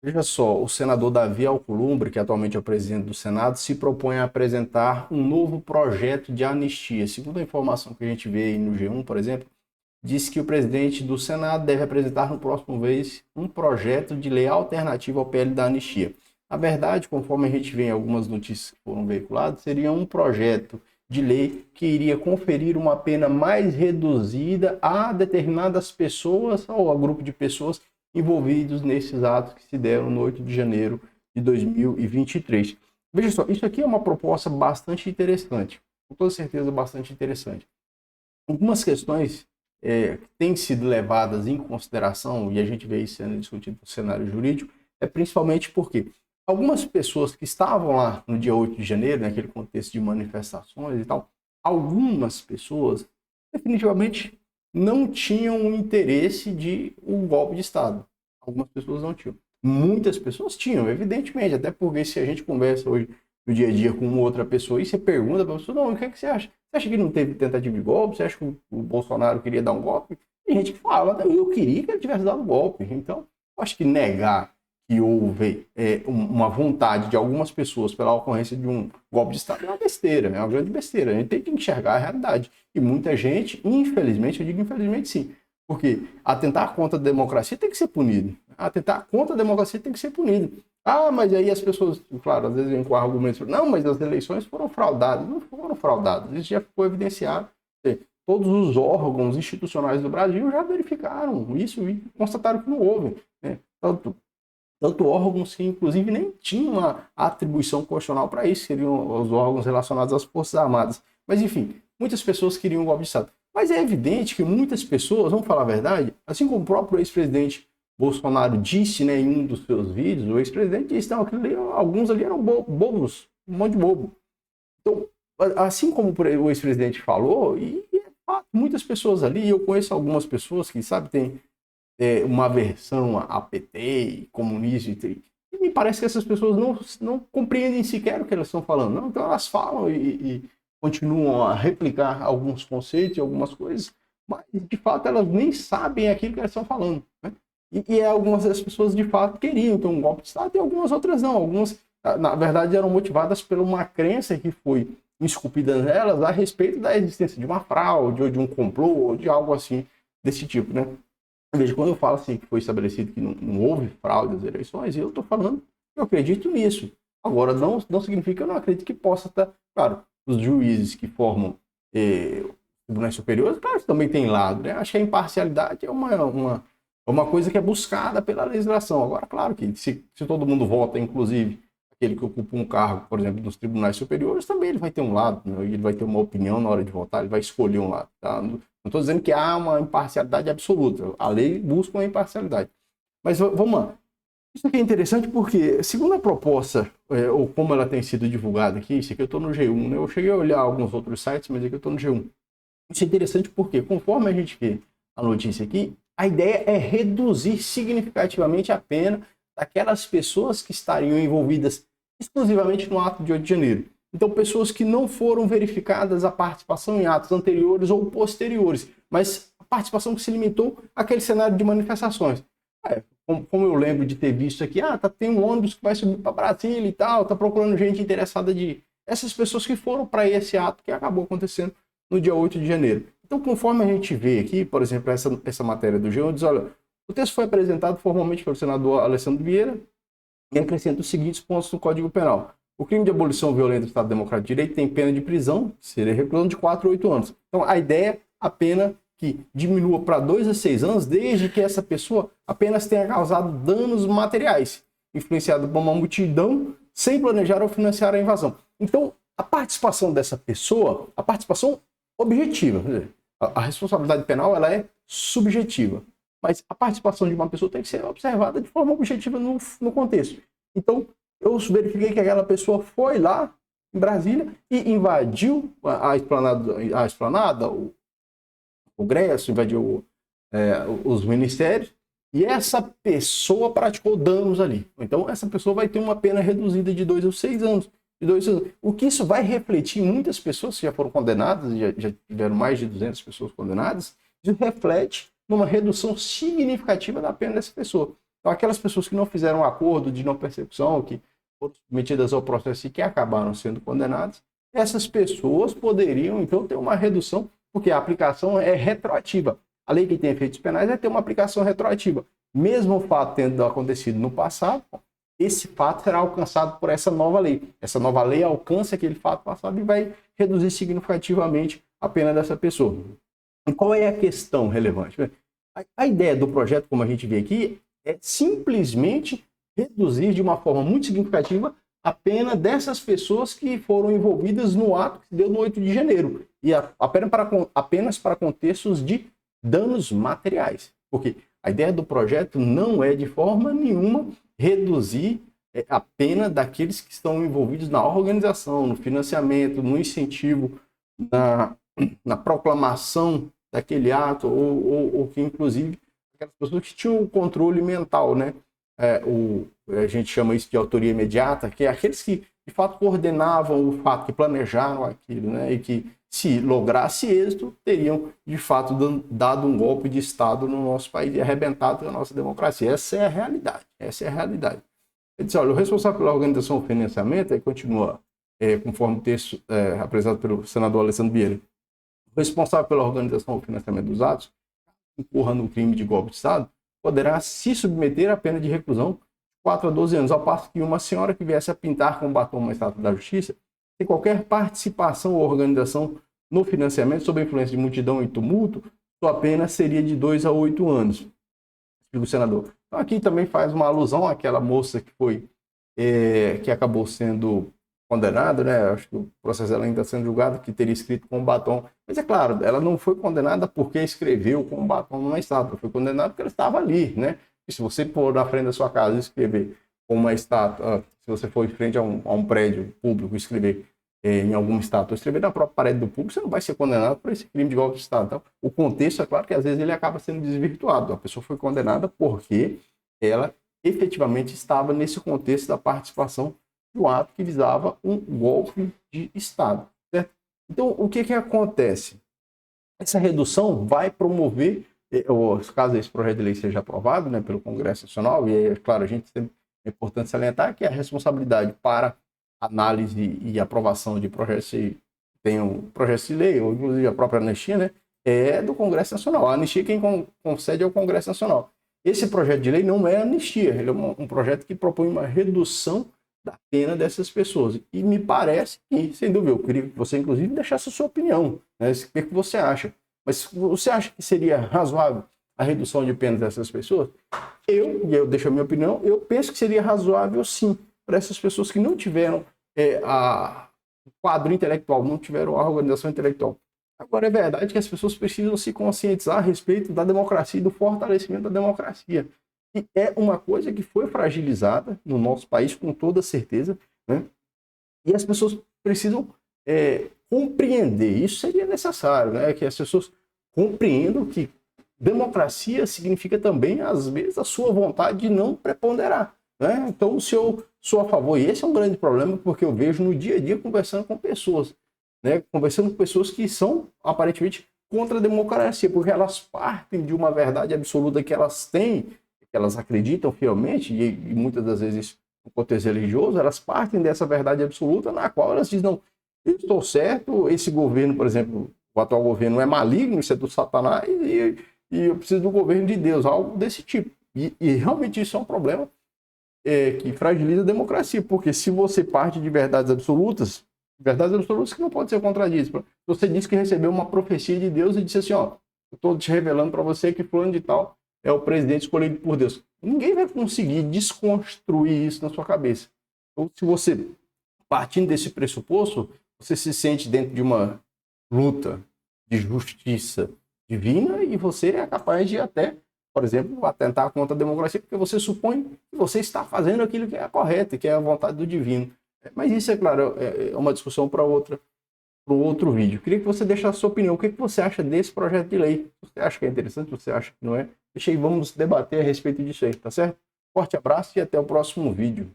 Veja só, o senador Davi Alcolumbre, que atualmente é o presidente do Senado, se propõe a apresentar um novo projeto de anistia. Segundo a informação que a gente vê aí no G1, por exemplo, diz que o presidente do Senado deve apresentar no próximo mês um projeto de lei alternativo ao PL da anistia. Na verdade, conforme a gente vê em algumas notícias que foram veiculadas, seria um projeto de lei que iria conferir uma pena mais reduzida a determinadas pessoas ou a grupo de pessoas envolvidos nesses atos que se deram no 8 de janeiro de 2023. Veja só, isso aqui é uma proposta bastante interessante, com toda certeza bastante interessante. Algumas questões têm sido levadas em consideração, e a gente vê isso sendo discutido no cenário jurídico, principalmente porque algumas pessoas que estavam lá no dia 8 de janeiro, naquele contexto de manifestações e tal, algumas pessoas definitivamente não tinham o interesse de um golpe de Estado. Algumas pessoas não tinham. Muitas pessoas tinham, evidentemente, até porque se a gente conversa hoje no dia a dia com uma outra pessoa e você pergunta para a pessoa, não, o que é que você acha? Você acha que não teve tentativa de golpe? Você acha que o Bolsonaro queria dar um golpe? Tem gente que fala, eu queria que ele tivesse dado um golpe. Então, eu acho que negar que houve uma vontade de algumas pessoas pela ocorrência de um golpe de Estado é uma besteira, é uma grande besteira. A gente tem que enxergar a realidade. E muita gente, infelizmente, eu digo infelizmente sim, porque atentar contra a democracia tem que ser punido. Atentar contra a democracia tem que ser punido. Ah, mas aí as pessoas, claro, às vezes vêm com argumentos, não, mas as eleições foram fraudadas. Não foram fraudadas, isso já ficou evidenciado. Todos os órgãos institucionais do Brasil já verificaram isso e constataram que não houve. Né? Tanto órgãos que, inclusive, nem tinham uma atribuição constitucional para isso, seriam os órgãos relacionados às Forças Armadas. Mas, enfim, muitas pessoas queriam um golpe de Estado. Mas é evidente que muitas pessoas, vamos falar a verdade, assim como o próprio ex-presidente Bolsonaro disse, né, em um dos seus vídeos, o ex-presidente disse, não, alguns ali eram bobos, um monte de bobo. Então, assim como o ex-presidente falou, e muitas pessoas ali, eu conheço algumas pessoas que, sabe, tem uma aversão a PT, comunismo, e me parece que essas pessoas não compreendem sequer o que elas estão falando. Não? Então elas falam e continuam a replicar alguns conceitos e algumas coisas, mas de fato elas nem sabem aquilo que elas estão falando. Né? E algumas das pessoas de fato queriam ter um golpe de Estado e algumas outras não. Algumas, na verdade, eram motivadas por uma crença que foi esculpida nelas a respeito da existência de uma fraude, ou de um complô, ou de algo assim desse tipo, né? Veja, quando eu falo assim que foi estabelecido que não houve fraude nas eleições, eu estou falando que eu acredito nisso. Agora, não significa que eu não acredito que possa estar... Claro, os juízes que formam tribunais superiores, claro que também tem lado, né? Acho que a imparcialidade é uma coisa que é buscada pela legislação. Agora, claro que se todo mundo vota, inclusive aquele que ocupa um cargo, por exemplo, nos tribunais superiores, também ele vai ter um lado, né? Ele vai ter uma opinião na hora de votar, ele vai escolher um lado. Tá? Não estou dizendo que há uma imparcialidade absoluta. A lei busca uma imparcialidade. Mas vamos lá. Isso aqui é interessante porque, segundo a proposta, ou como ela tem sido divulgada aqui, isso aqui eu estou no G1, né? Eu cheguei a olhar alguns outros sites, mas aqui eu estou no G1. Isso é interessante porque, conforme a gente vê a notícia aqui, a ideia é reduzir significativamente a pena daquelas pessoas que estariam envolvidas exclusivamente no ato de 8 de janeiro. Então, pessoas que não foram verificadas a participação em atos anteriores ou posteriores, mas a participação que se limitou àquele cenário de manifestações. Como eu lembro de ter visto aqui, tem um ônibus que vai subir para Brasília e tal, tá procurando gente interessada de... Essas pessoas que foram para esse ato que acabou acontecendo no dia 8 de janeiro. Então, conforme a gente vê aqui, por exemplo, essa matéria do G1, diz, olha, o texto foi apresentado formalmente pelo senador Alessandro Vieira e acrescenta os seguintes pontos no Código Penal. O crime de abolição violenta do Estado Democrático de Direito tem pena de prisão, seria reclusão de 4 a 8 anos. Então, a ideia é a pena que diminua para 2 a 6 anos, desde que essa pessoa apenas tenha causado danos materiais, influenciado por uma multidão, sem planejar ou financiar a invasão. Então, a participação dessa pessoa, a participação objetiva, a responsabilidade penal ela é subjetiva, mas a participação de uma pessoa tem que ser observada de forma objetiva no contexto. Então, eu verifiquei que aquela pessoa foi lá em Brasília e invadiu a esplanada, o Congresso, invadiu os ministérios, e essa pessoa praticou danos ali. Então, essa pessoa vai ter uma pena reduzida de 2 a 6 anos. O que isso vai refletir em muitas pessoas que já foram condenadas, já tiveram mais de 200 pessoas condenadas, isso reflete numa redução significativa da pena dessa pessoa. Então, aquelas pessoas que não fizeram acordo de não persecução, que foram submetidas ao processo e que acabaram sendo condenadas, essas pessoas poderiam, então, ter uma redução, porque a aplicação é retroativa. A lei que tem efeitos penais é ter uma aplicação retroativa. Mesmo o fato tendo acontecido no passado, esse fato será alcançado por essa nova lei. Essa nova lei alcança aquele fato passado e vai reduzir significativamente a pena dessa pessoa. E qual é a questão relevante? A ideia do projeto, como a gente vê aqui, é simplesmente reduzir de uma forma muito significativa a pena dessas pessoas que foram envolvidas no ato que se deu no 8 de janeiro. E apenas para contextos de danos materiais. Porque a ideia do projeto não é, de forma nenhuma, reduzir a pena daqueles que estão envolvidos na organização, no financiamento, no incentivo, na proclamação daquele ato, ou que, inclusive, aquelas pessoas que tinham o controle mental, né? A gente chama isso de autoria imediata, que é aqueles que, de fato, coordenavam o fato, que planejaram aquilo, né? E que, se lograsse êxito, teriam, de fato, dado um golpe de Estado no nosso país e arrebentado a nossa democracia. Essa é a realidade. Essa é a realidade. Ele diz, olha, o responsável pela organização do financiamento, aí continua, conforme o texto apresentado pelo senador Alessandro Vieira, o responsável pela organização do financiamento dos atos, incorra no crime de golpe de Estado, poderá se submeter à pena de reclusão de 4 a 12 anos, ao passo que uma senhora que viesse a pintar com batom uma estátua da justiça, sem qualquer participação ou organização no financiamento sob a influência de multidão e tumulto, sua pena seria de 2 a 8 anos, explica o senador. Então aqui também faz uma alusão àquela moça que acabou sendo condenada, né? Acho que o processo dela ainda está sendo julgado, que teria escrito com batom. Mas é claro, ela não foi condenada porque escreveu com batom numa estátua, foi condenada porque ela estava ali, né? E se você for na frente da sua casa e escrever com uma estátua, se você for em frente a um prédio público e escrever em alguma estátua, escrever na própria parede do público, você não vai ser condenado por esse crime de golpe de Estado. Então, o contexto, é claro que às vezes ele acaba sendo desvirtuado. A pessoa foi condenada porque ela efetivamente estava nesse contexto da participação do ato que visava um golpe de Estado. Certo? Então, o que acontece? Essa redução vai promover, caso esse projeto de lei seja aprovado, né, pelo Congresso Nacional, e é claro, é importante salientar que a responsabilidade para análise e aprovação de projetos que tenham projetos de lei, ou inclusive a própria anistia, né, é do Congresso Nacional. A anistia quem concede é o Congresso Nacional. Esse projeto de lei não é anistia, ele é um projeto que propõe uma redução da pena dessas pessoas. E me parece que, sem dúvida, eu queria que você, inclusive, deixasse a sua opinião, né, o que você acha. Mas você acha que seria razoável a redução de pena dessas pessoas? Eu deixo a minha opinião, eu penso que seria razoável, sim, para essas pessoas que não tiveram o quadro intelectual, não tiveram a organização intelectual. Agora, é verdade que as pessoas precisam se conscientizar a respeito da democracia e do fortalecimento da democracia. E é uma coisa que foi fragilizada no nosso país, com toda certeza, né? E as pessoas precisam compreender, isso seria necessário, né? Que as pessoas compreendam que democracia significa também, às vezes, a sua vontade de não preponderar, né? Então, se eu sou a favor, e esse é um grande problema, porque eu vejo no dia a dia conversando com pessoas, né? Conversando com pessoas que são, aparentemente, contra a democracia, porque elas partem de uma verdade absoluta que elas têm, que elas acreditam fielmente, e muitas das vezes no contexto religioso, elas partem dessa verdade absoluta na qual elas dizem, não, eu estou certo, esse governo, por exemplo, o atual governo é maligno, isso é do Satanás, e eu preciso do governo de Deus, algo desse tipo. E realmente isso é um problema que fragiliza a democracia, porque se você parte de verdades absolutas que não podem ser contraditas. Você disse que recebeu uma profecia de Deus e disse assim, ó, eu estou te revelando para você que fulano de tal é o presidente escolhido por Deus. Ninguém vai conseguir desconstruir isso na sua cabeça. Então, se você, partindo desse pressuposto, você se sente dentro de uma luta de justiça divina e você é capaz de até, por exemplo, atentar contra a democracia, porque você supõe que você está fazendo aquilo que é correto, que é a vontade do divino. Mas isso, é claro, é uma discussão para um outro vídeo. Queria que você deixasse a sua opinião. O que você acha desse projeto de lei? Você acha que é interessante? Você acha que não é? Deixa aí, vamos debater a respeito disso aí, tá certo? Forte abraço e até o próximo vídeo.